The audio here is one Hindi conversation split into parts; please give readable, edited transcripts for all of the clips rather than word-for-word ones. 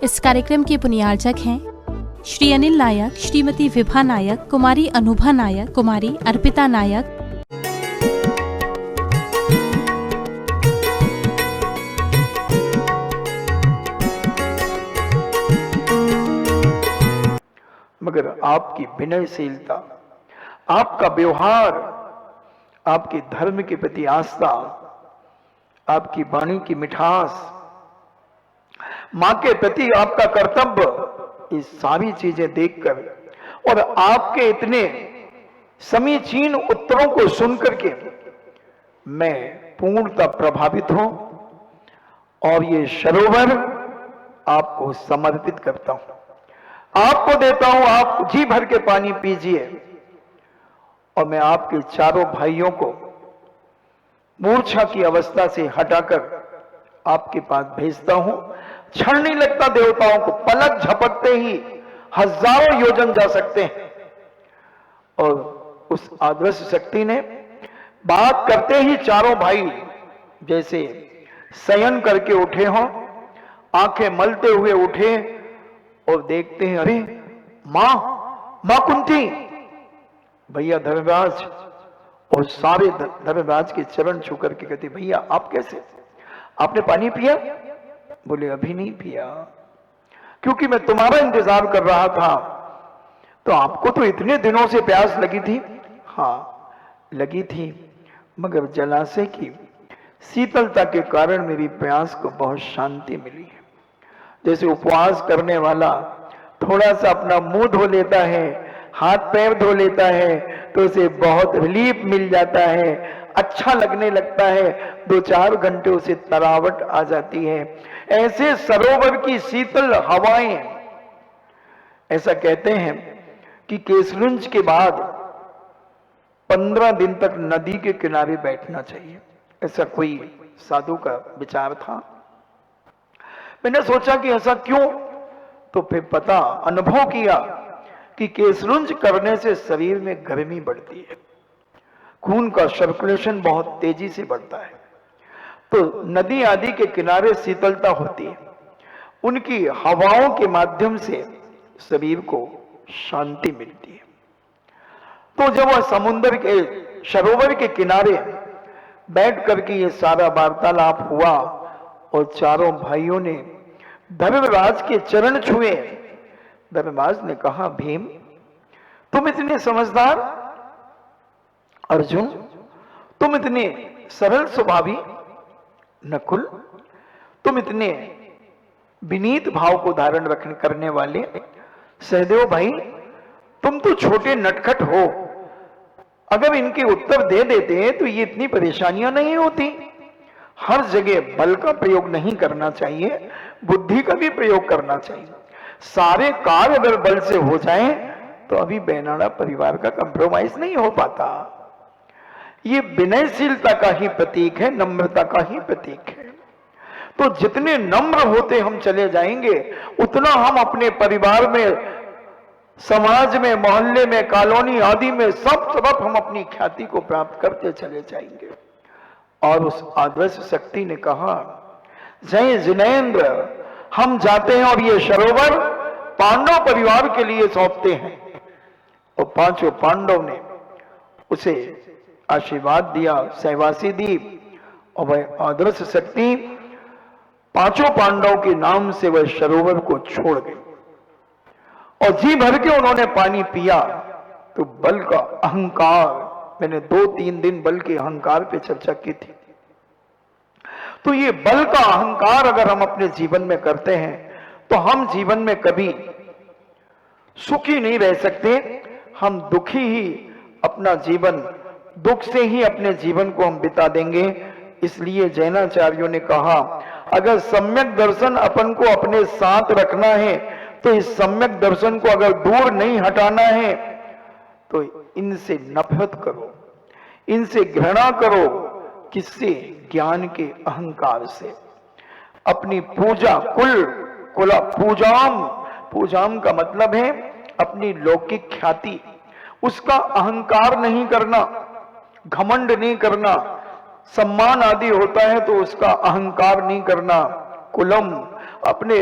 इस कार्यक्रम के पुण्यार्चक हैं श्री अनिल नायक, श्रीमती विभा नायक, कुमारी अनुभा नायक, कुमारी अर्पिता नायक। मगर आपकी विनयशीलता, आपका व्यवहार, आपके धर्म के प्रति आस्था, आपकी वाणी की मिठास, मां के प्रति आपका कर्तव्य, ये सारी चीजें देखकर और आपके इतने समीचीन उत्तरों को सुनकर के मैं पूर्णतः प्रभावित हूं और ये सरोवर आपको समर्पित करता हूं, आपको देता हूं। आप जी भर के पानी पीजिए और मैं आपके चारों भाइयों को मूर्छा की अवस्था से हटाकर आपके पास भेजता हूं। क्षण नहीं लगता देवताओं को, पलक झपकते ही हजारों योजन जा सकते हैं। और उस आदर्श शक्ति ने बात करते ही चारों भाई जैसे शयन करके उठे हों, आंखें मलते हुए उठे और देखते हैं, अरे मां कुंती, भैया धर्मराज, और सारे धर्मराज के चरण छू करके कहते, भैया आप कैसे, आपने पानी पिया? बोले अभी नहीं पिया, क्योंकि मैं तुम्हारा इंतजार कर रहा था। तो आपको तो इतने दिनों से प्यास लगी थी? हाँ लगी थी, मगर जलाशय की शीतलता के कारण मेरी प्यास को बहुत शांति मिली है। जैसे उपवास करने वाला थोड़ा सा अपना मुंह धो लेता है, हाथ पैर धो लेता है, तो उसे बहुत रिलीफ मिल जाता है, अच्छा लगने लगता है, 2-4 घंटे उसे तरावट आ जाती है। ऐसे सरोवर की शीतल हवाएं, ऐसा कहते हैं कि केसरुंज के बाद 15 दिन तक नदी के किनारे बैठना चाहिए, ऐसा कोई साधु का विचार था। मैंने सोचा कि ऐसा क्यों, तो फिर पता, अनुभव किया कि केसरुंज करने से शरीर में गर्मी बढ़ती है, खून का सर्कुलेशन बहुत तेजी से बढ़ता है, तो नदी आदि के किनारे शीतलता होती है, उनकी हवाओं के माध्यम से शरीर को शांति मिलती है। तो जब वह समुद्र के सरोवर के किनारे बैठ करके ये सारा वार्तालाप हुआ और चारों भाइयों ने धर्मराज के चरण छुए, धर्मराज ने कहा, भीम तुम इतने समझदार, अर्जुन तुम इतने सरल स्वभावी, नकुल तुम इतने विनीत भाव को धारण रखने करने वाले, सहदेव भाई तुम तो छोटे नटखट हो, अगर इनके उत्तर दे देते तो ये इतनी परेशानियां नहीं होती। हर जगह बल का प्रयोग नहीं करना चाहिए, बुद्धि का भी प्रयोग करना चाहिए। सारे कार्य अगर बल से हो जाएं तो अभी बेनाड़ा परिवार का कंप्रोमाइज नहीं हो पाता। ये विनयशीलता का ही प्रतीक है, नम्रता का ही प्रतीक है। तो जितने नम्र होते हम चले जाएंगे, उतना हम अपने परिवार में, समाज में, मोहल्ले में, कॉलोनी आदि में सब तरफ हम अपनी ख्याति को प्राप्त करते चले जाएंगे। और उस आदर्श शक्ति ने कहा, जय जिनेंद्र, हम जाते हैं और ये सरोवर पांडव परिवार के लिए सौंपते हैं। और 5 पांडव ने उसे आशीर्वाद दिया, सहवासी दी, और वह आदर्श शक्ति 5 पांडव के नाम से वह सरोवर को छोड़ गई और जी भर के उन्होंने पानी पिया। तो बल का अहंकार, मैंने 2-3 दिन बल के अहंकार पे चर्चा की थी। तो ये बल का अहंकार अगर हम अपने जीवन में करते हैं तो हम जीवन में कभी सुखी नहीं रह सकते, हम दुखी ही अपना जीवन, दुख से ही अपने जीवन को हम बिता देंगे। इसलिए जैनाचार्यों ने कहा, अगर सम्यक दर्शन अपन को अपने साथ रखना है तो इस सम्यक दर्शन को अगर दूर नहीं हटाना है तो इनसे नफरत करो, इनसे घृणा करो। किससे? ज्ञान के अहंकार से। अपनी पूजा, पूजाम का मतलब है अपनी लौकिक ख्याति, उसका अहंकार नहीं करना, घमंड नहीं करना। सम्मान आदि होता है तो उसका अहंकार नहीं करना। कुलम, अपने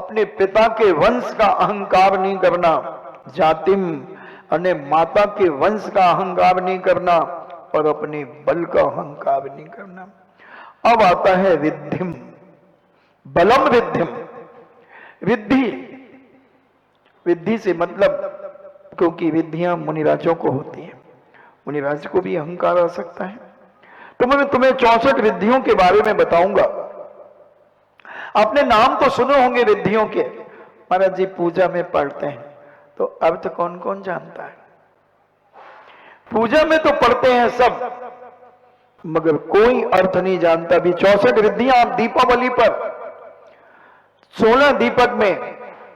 अपने पिता के वंश का अहंकार नहीं करना, जातिम अने माता के वंश का अहंकार नहीं करना और अपने बल का अहंकार नहीं करना। अब आता है विद्धिम, बलम विद्धिम। विद्धि, विद्धि से मतलब, क्योंकि विद्धियां मुनिराजों को होती है, मुनिराज को भी अहंकार आ सकता है। तो मैं तुम्हें 64 विद्धियों के बारे में बताऊंगा। आपने नाम तो सुने होंगे विद्धियों के, महाराज जी पूजा में पढ़ते हैं, तो अर्थ कौन कौन जानता है? पूजा में तो पढ़ते हैं सब, मगर कोई अर्थ नहीं जानता। भी 64 विद्धियां आप दीपावली पर 16 दीपक में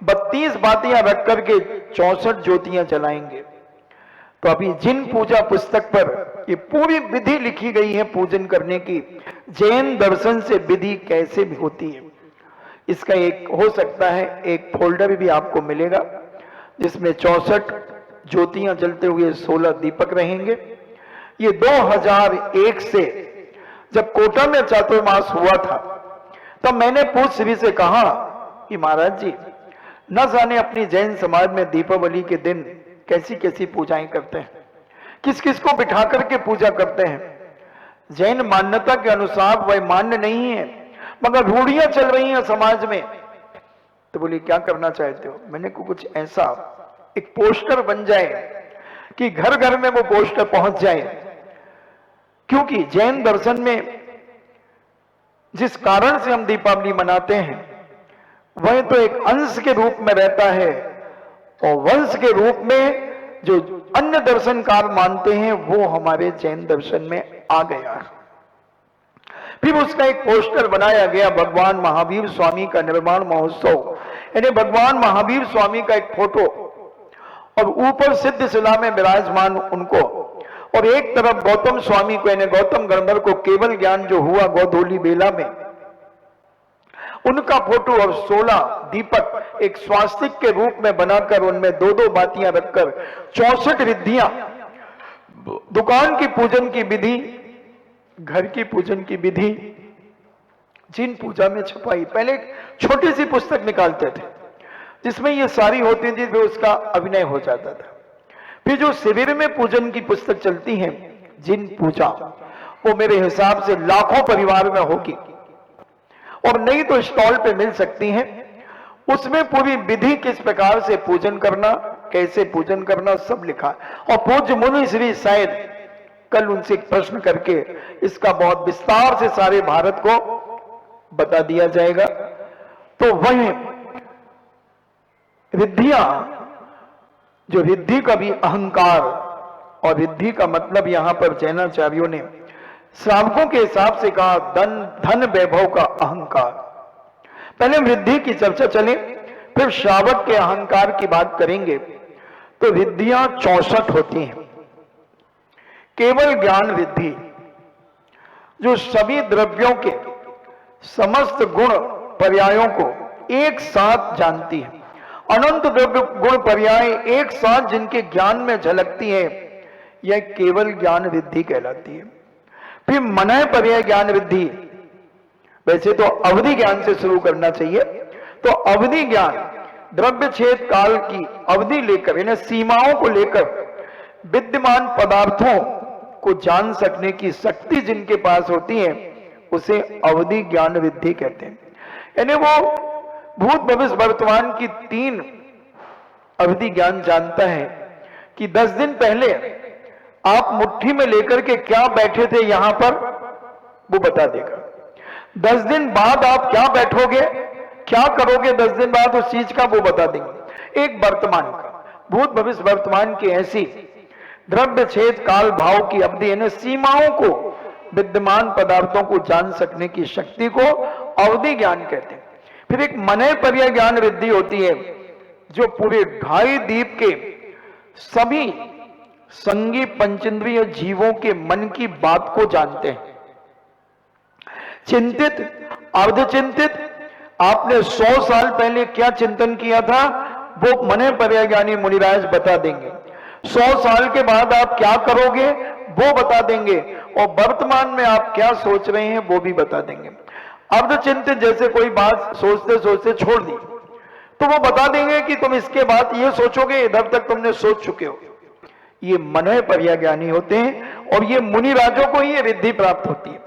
32 बातियां रख करके 64 ज्योतियां जलाएंगे। तो अभी जिन पूजा पुस्तक पर ये पूरी विधि लिखी गई है पूजन करने की, जैन दर्शन से विधि कैसे भी होती है, इसका एक हो सकता है एक फोल्डर भी आपको मिलेगा जिसमें 64 ज्योतियां जलते हुए 16 दीपक रहेंगे। ये 2001 से जब कोटा में चातुर्मास हुआ था, तब मैंने पूज्य श्री से कहा कि महाराज जी, न जाने अपनी जैन समाज में दीपावली के दिन कैसी कैसी पूजाएं करते हैं, किस किस को बिठा करके पूजा करते हैं। जैन मान्यता के अनुसार वह मान्य नहीं है, मगर रूढ़ियां चल रही हैं समाज में। तो बोली क्या करना चाहते हो? मैंने को कुछ ऐसा एक पोस्टर बन जाए कि घर घर में वो पोस्टर पहुंच जाए, क्योंकि जैन दर्शन में जिस कारण से हम दीपावली मनाते हैं वह तो एक अंश के रूप में रहता है, और वंश के रूप में जो अन्य दर्शनकार मानते हैं वो हमारे जैन दर्शन में आ गया। फिर उसका एक पोस्टर बनाया गया, भगवान महावीर स्वामी का निर्माण महोत्सव, यानी भगवान महावीर स्वामी का एक फोटो, और ऊपर सिद्ध शिला में विराजमान उनको, और एक तरफ गौतम स्वामी को, यानी गौतम गंधर्व को केवल ज्ञान जो हुआ गोधूली बेला में, उनका फोटो, और 16 दीपक एक स्वास्तिक के रूप में बनाकर उनमें 2-2 बातियां रखकर 64 विधियां, दुकान की पूजन की विधि, घर की पूजन की विधि, जिन पूजा में छपाई। पहले एक छोटी सी पुस्तक निकालते थे जिसमें ये सारी होती थी, फिर उसका अभिनय हो जाता था। फिर जो शिविर में पूजन की पुस्तक चलती है, जिन पूजा, वो मेरे हिसाब से लाखों परिवार में होगी, और नहीं तो स्टॉल पे मिल सकती हैं। उसमें पूरी विधि किस प्रकार से पूजन करना, कैसे पूजन करना, सब लिखा। और पूज्य मुनि श्री शायद कल उनसे एक प्रश्न करके इसका बहुत विस्तार से सारे भारत को बता दिया जाएगा। तो वह विधियां, जो रिद्धि का भी अहंकार, और रिद्धि का मतलब यहां पर जैनाचार्यों ने श्रावकों के हिसाब से कहा धन वैभव का अहंकार। पहले रिद्धि की चर्चा चले, फिर श्रावक के अहंकार की बात करेंगे। तो रिद्धियां 64 होती हैं। केवल ज्ञान रिद्धि, जो सभी द्रव्यों के समस्त गुण पर्यायों को एक साथ जानती है, अनंत द्रव्य गुण पर्याय एक साथ जिनके ज्ञान में झलकती है, यह केवल ज्ञान रिद्धि कहलाती है। फिर मनय पर्याय ज्ञान रिद्धि, वैसे तो अवधि ज्ञान से शुरू करना चाहिए। तो अवधि ज्ञान द्रव्य छेद काल की अवधि लेकर, यानी सीमाओं को लेकर विद्यमान पदार्थों को जान सकने की शक्ति जिनके पास होती है, उसे अवधि ज्ञान रिद्धि कहते हैं। यानी वो भूत भविष्य वर्तमान की 3 अवधि ज्ञान जानता है कि 10 दिन पहले आप मुट्ठी में लेकर के क्या बैठे थे यहां पर, वो बता देगा। 10 दिन बाद आप क्या बैठोगे, क्या करोगे 10 दिन बाद उस चीज का, वो बता देंगे। एक वर्तमान का, भूत भविष्य वर्तमान की ऐसी द्रव्य छेद काल भाव की अवधि, यानी सीमाओं को, विद्यमान पदार्थों को जान सकने की शक्ति को अवधि ज्ञान कहते हैं। फिर एक मनय पर्याय ज्ञान रिद्धि होती है, जो पूरे 2.5 दीप के सभी संगी पंचेंद्रिय जीवों के मन की बात को जानते हैं। चिंतित, अर्धचिंतित, आपने 100 साल पहले क्या चिंतन किया था, वो मनय पर्याय ज्ञानी मुनिराज बता देंगे। 100 साल के बाद आप क्या करोगे, वो बता देंगे, और वर्तमान में आप क्या सोच रहे हैं, वो भी बता देंगे। अर्धचिंतित, जैसे कोई बात सोचते सोचते छोड़ दी, तो वो बता देंगे कि तुम इसके बाद ये सोचोगे, इधर तक तुमने सोच चुके हो। ये मनय पर्याय ज्ञानी होते हैं और ये मुनि राजों को ही ये रिद्धि प्राप्त होती है।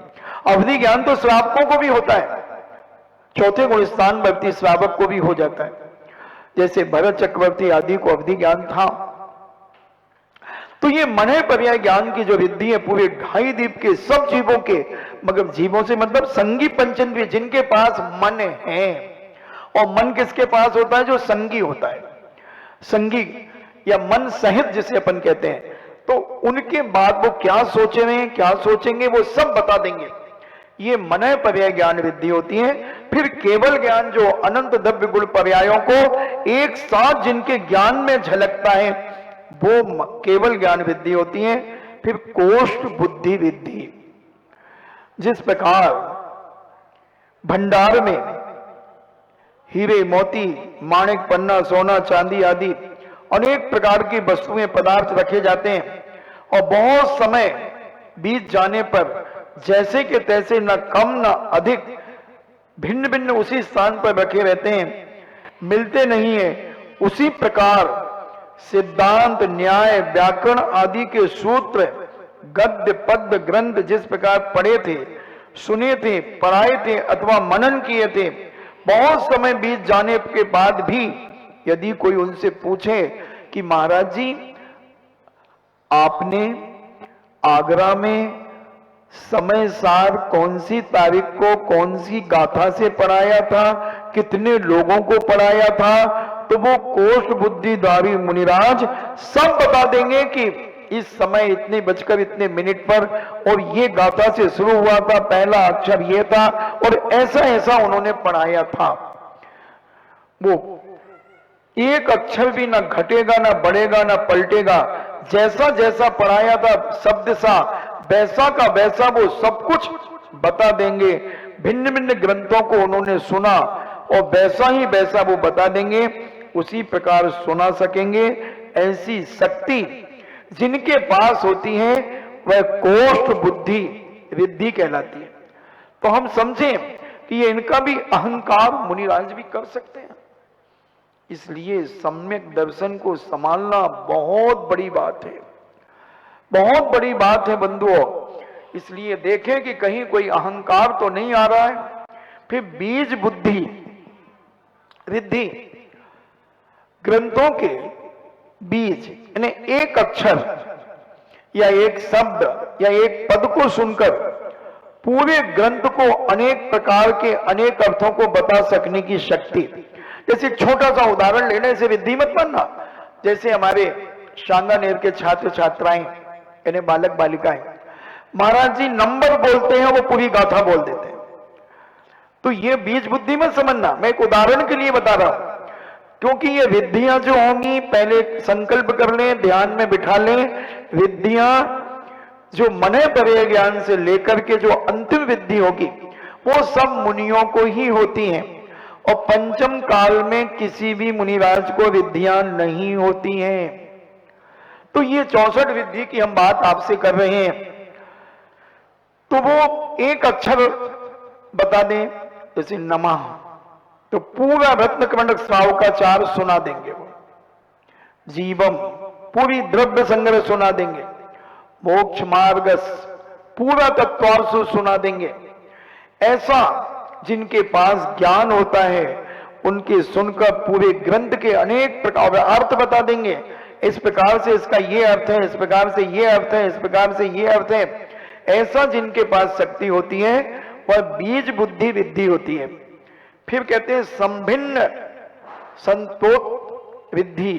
अवधि ज्ञान तो श्रावकों को भी होता है, चौथे गुण स्थानवर्ती श्रावक को भी हो जाता है। जैसे भरत चक्रवर्ती आदि को अवधि ज्ञान था। तो ये मनय पर्याय ज्ञान की जो रिद्धि है पूरे ढाई द्वीप के सब जीवों के, मगर जीवों से मतलब संगी पंचेंद्रिय जिनके पास मन है। और मन किसके पास होता है? जो संगी होता है, संगी या मन सहित जिसे अपन कहते हैं। तो उनके बाद वो क्या सोच रहे हैं, क्या सोचेंगे, वो सब बता देंगे। ये मनय पर्याय ज्ञान रिद्धि होती है। फिर केवल ज्ञान जो अनंत द्रव्य गुण पर्यायों को एक साथ जिनके ज्ञान में झलकता है वो केवल ज्ञान विद्धि होती है। फिर कोष्ठ बुद्धि विद्धि, जिस प्रकार भंडार में हीरे मोती माणिक पन्ना सोना चांदी आदि अनेक प्रकार की वस्तुएं पदार्थ रखे जाते हैं और बहुत समय बीत जाने पर जैसे के तैसे न कम न अधिक भिन्न भिन्न उसी स्थान पर रखे रहते हैं, मिलते नहीं है। उसी प्रकार सिद्धांत न्याय व्याकरण आदि के सूत्र गद्य पद्य ग्रंथ जिस प्रकार पढ़े थे, सुने थे, पढ़ाए थे अथवा मनन किए थे, बहुत समय बीत जाने के बाद भी यदि कोई उनसे पूछे कि महाराज जी आपने आगरा में समय सार कौन सी तारीख को कौन सी गाथा से पढ़ाया था, कितने लोगों को पढ़ाया था, तो वो कोष्ठ बुद्धिधारी मुनिराज सब बता देंगे कि इस समय इतने बजकर इतने मिनट पर और ये गाथा से शुरू हुआ था, पहला अक्षर ये था और ऐसा ऐसा उन्होंने पढ़ाया था। वो एक अक्षर भी ना घटेगा ना बढ़ेगा ना पलटेगा, जैसा जैसा पढ़ाया था शब्द सा वैसा का वैसा वो सब कुछ बता देंगे। भिन्न भिन्न ग्रंथों को उन्होंने सुना और वैसा ही वैसा वो बता देंगे, उसी प्रकार सुना सकेंगे। ऐसी शक्ति जिनके पास होती है वह कोष्ठ बुद्धि रिद्धि कहलाती है। तो हम समझें कि ये इनका भी अहंकार मुनिराज भी कर सकते हैं। इसलिए सम्यक दर्शन को संभालना बहुत बड़ी बात है, बहुत बड़ी बात है बंधुओं। इसलिए देखें कि कहीं कोई अहंकार तो नहीं आ रहा है। फिर बीज बुद्धि रिद्धि, ग्रंथों के बीज यानी एक अक्षर या एक शब्द या एक पद को सुनकर पूरे ग्रंथ को अनेक प्रकार के अनेक अर्थों को बता सकने की शक्ति। जैसे एक छोटा सा उदाहरण लेने से रिद्धि मत बनना। जैसे हमारे शांगानेर के छात्र छात्राएं यानी बालक बालिकाएं महाराज जी नंबर बोलते हैं, वो पूरी गाथा बोल देते हैं। तो ये बीज बुद्धि में समझना, मैं एक उदाहरण के लिए बता रहा हूं, क्योंकि ये विद्यां जो होंगी पहले संकल्प कर लें, ध्यान में बिठा लें। विद्यां जो मनय पर्याय ज्ञान से लेकर के जो अंतिम विद्धि होगी वो सब मुनियों को ही होती हैं और पंचम काल में किसी भी मुनिराज को विद्यां नहीं होती हैं। तो ये 64 विद्धि की हम बात आपसे कर रहे हैं। तो वो एक अक्षर बता दें, जैसे नमः, तो पूरा रत्न कमंडक श्रावकाचार सुना देंगे। वो जीवम पूरी द्रव्य संग्रह सुना देंगे। मोक्ष मार्गस पूरा तत्वार्थ सुना देंगे। ऐसा जिनके पास ज्ञान होता है उनके सुनकर पूरे ग्रंथ के अनेक प्रकार अर्थ बता देंगे। इस प्रकार से इसका ये अर्थ है, इस प्रकार से ये अर्थ है, इस प्रकार से ये अर्थ है। ऐसा जिनके पास शक्ति होती है वह बीज बुद्धि विद्धि होती है। फिर कहते हैं संभिन्न संतोष विद्धि,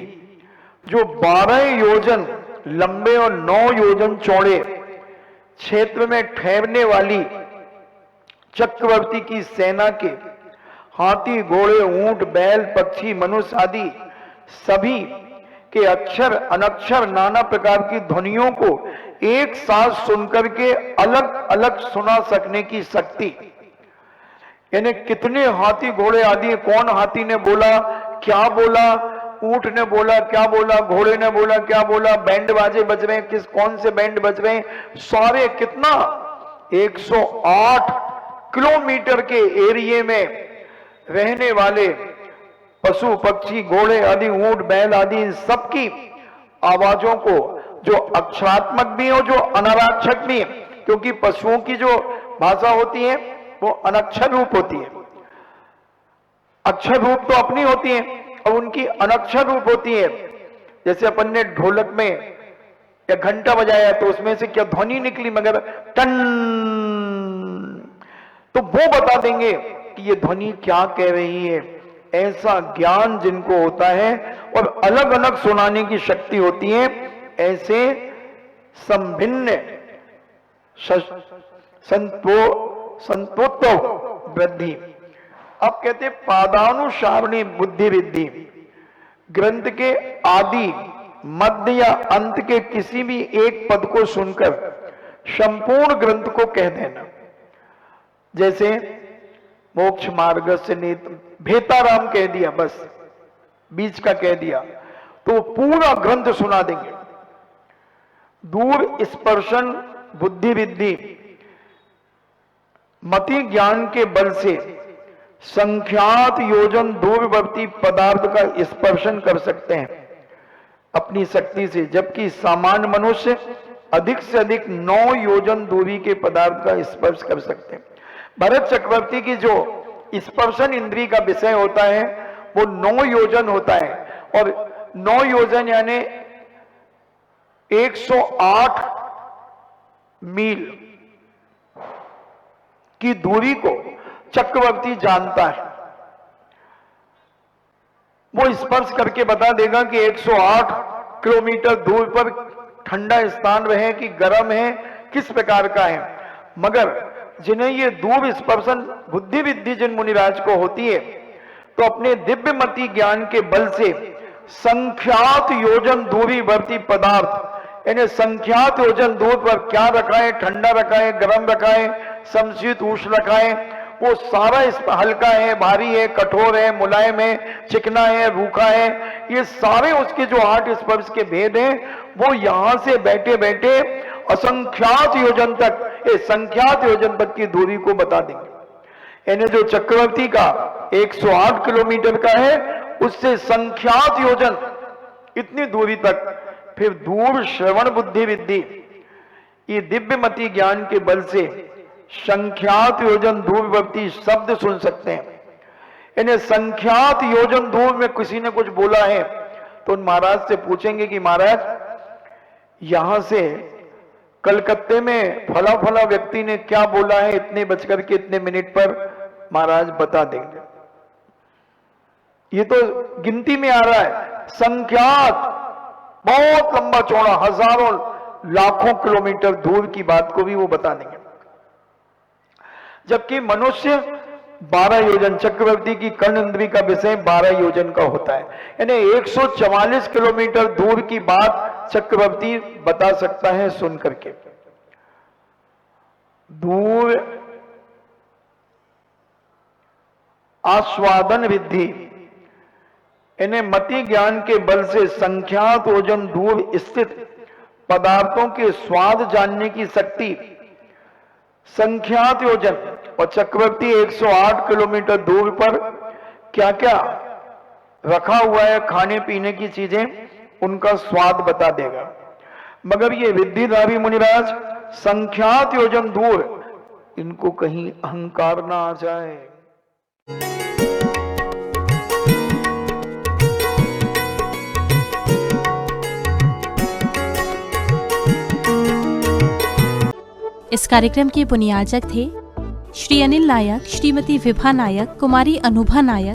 जो 12 योजन लंबे और 9 योजन चौड़े क्षेत्र में ठहरने वाली चक्रवर्ती की सेना के हाथी घोड़े ऊंट बैल पक्षी मनुष्य आदि सभी के अक्षर अनक्षर नाना प्रकार की ध्वनियों को एक साथ सुनकर के अलग अलग सुना सकने की शक्ति। यानी कितने हाथी घोड़े आदि, कौन हाथी ने बोला क्या बोला, ऊंट ने बोला क्या बोला, घोड़े ने बोला क्या बोला, बैंड बाजे बज रहे हैं, किस कौन से बैंड बज रहे हैं, सारे कितना 108 किलोमीटर के एरिया में रहने वाले पशु पक्षी घोड़े आदि ऊंट बैल आदि इन सबकी आवाजों को, जो अक्षरात्मक भी हो जो अनक्षरात्मक भी है, क्योंकि पशुओं की जो भाषा होती है वो अनक्षर रूप होती है, अक्षर रूप तो अपनी होती है और उनकी अनक्षर रूप होती है। जैसे अपन ने ढोलक में या घंटा बजाया तो उसमें से क्या ध्वनि निकली, मगर टन, तो वो बता देंगे कि ये ध्वनि क्या कह रही है। ऐसा ज्ञान जिनको होता है और अलग अलग सुनाने की शक्ति होती है, ऐसे संभिन्न संतोत्व वृद्धि। अब कहते पादानुसारणी बुद्धि वृद्धि, ग्रंथ के आदि मध्य या अंत के किसी भी एक पद को सुनकर संपूर्ण ग्रंथ को कह देना। जैसे मोक्ष मार्ग से भेताराम कह दिया, बस बीच का कह दिया तो पूरा ग्रंथ सुना देंगे। दूर स्पर्शन बुद्धि विद्धि, मति ज्ञान के बल से संख्यात योजन दूरवर्ती पदार्थ का स्पर्शन कर सकते हैं अपनी शक्ति से, जबकि सामान्य मनुष्य अधिक से अधिक 9 योजन दूरी के पदार्थ का स्पर्श कर सकते हैं। भरत चक्रवर्ती की जो स्पर्शन इंद्री का विषय होता है वो 9 योजन होता है, और 9 योजन यानी 108 मील की दूरी को चक्रवर्ती जानता है। वो स्पर्श करके बता देगा कि 108 किलोमीटर दूर पर ठंडा स्थान है कि गर्म है, किस प्रकार का है। मगर जिन्हें ये दूर स्पर्शन बुद्धि विद्धि जिन मुनिराज को होती है, तो अपने दिव्य मति ज्ञान के बल से संख्यात योजन दूरी वर्ती पदार्थ, यानी संख्यात योजन दूर पर क्या रखा है, ठंडा रखा है, गर्म रखा है, समशीत उष्ण रखा है, वो सारा इस हल्का है, भारी है, कठोर है, मुलायम है, चिकना है, रूखा है, ये सारे उसके जो 8 स्पर्श के भेद हैं वो यहां से बैठे बैठे असंख्यात योजन तक, ये संख्यात योजन तक की दूरी को बता देंगे। यानी जो चक्रवर्ती का 108 किलोमीटर का है, उससे संख्यात योजन इतनी दूरी तक। फिर दूर श्रवण बुद्धि विद्धि, ये दिव्य मति ज्ञान के बल से संख्यात योजन दूरवर्ती शब्द सुन सकते हैं। यानी संख्यात योजन दूर में किसी ने कुछ बोला है तो महाराज से पूछेंगे कि महाराज यहां से कलकत्ते में फला फला व्यक्ति ने क्या बोला है, इतने बजकर के इतने मिनट पर, महाराज बता देंगे। ये तो गिनती में आ रहा है, संख्यात बहुत लंबा चौड़ा हजारों लाखों किलोमीटर दूर की बात को भी वो बता देंगे। जबकि मनुष्य 12 योजन, चक्रवर्ती की कर्ण इंद्री का विषय 12 योजन का होता है, यानी 144 किलोमीटर दूर की बात चक्रवर्ती बता सकता है सुन करके। दूर आस्वादन विद्धि, यानी मति ज्ञान के बल से संख्यात योजन दूर स्थित पदार्थों के स्वाद जानने की शक्ति संख्यात योजन, और चक्रवर्ती 108 किलोमीटर दूर पर क्या क्या रखा हुआ है खाने पीने की चीजें, उनका स्वाद बता देगा। मगर ये विद्धिधारी मुनिराज संख्यात योजन दूर, इनको कहीं अहंकार ना आ जाए। इस कार्यक्रम के बुनियादक थे श्री अनिल नायक, श्रीमती विभा नायक, कुमारी अनुभा नायक,